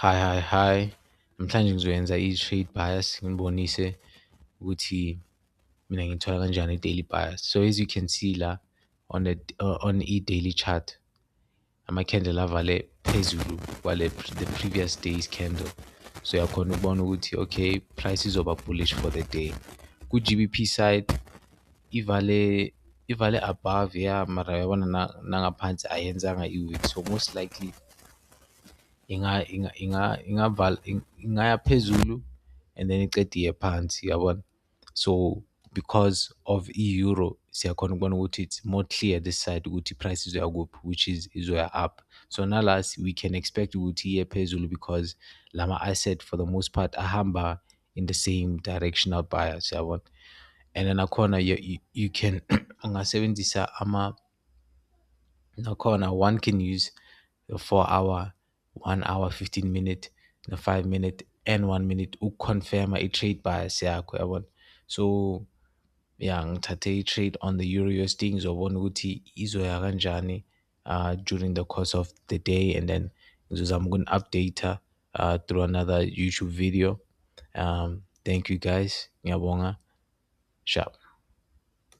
Hi. Namhlanje ngizoyenza i-trade bias nginibonise ukuthi mina ngithola kanjani i-daily bias. So as you can see la on i-daily chart, ama-candle avale phezulu kwale the previous day's candle. So uyakhona ukubona ukuthi okay, price izoba bullish for the day. Ku-GBP side ivale above mara uyabona nangaphansi ayenzanga i-wick, so most likely ingaya phezulu and then icede iye phansi, yabona. So because of i-euro siyakhona ukubona ukuthi it's more clear this side ukuthi price izoya kuphi, which is izoya up. So nala we can expect ukuthi iye phezulu because lama asset for the most part ahamba in the same directional bias, yabona. And then nakhona you can ungasebenzisa nakhona one can use the 4 hour, 1 hour, 15 minute, the 5 minute and 1 minute ukuconfirma i-trade bias yakho, yabona. So ngithathe i-trade on the Euro USD ngizobona ukuthi izoya kanjani during the course of the day, and then ngizozama ukuni-update through another YouTube video. Thank you guys, ngiyabonga. Sharp.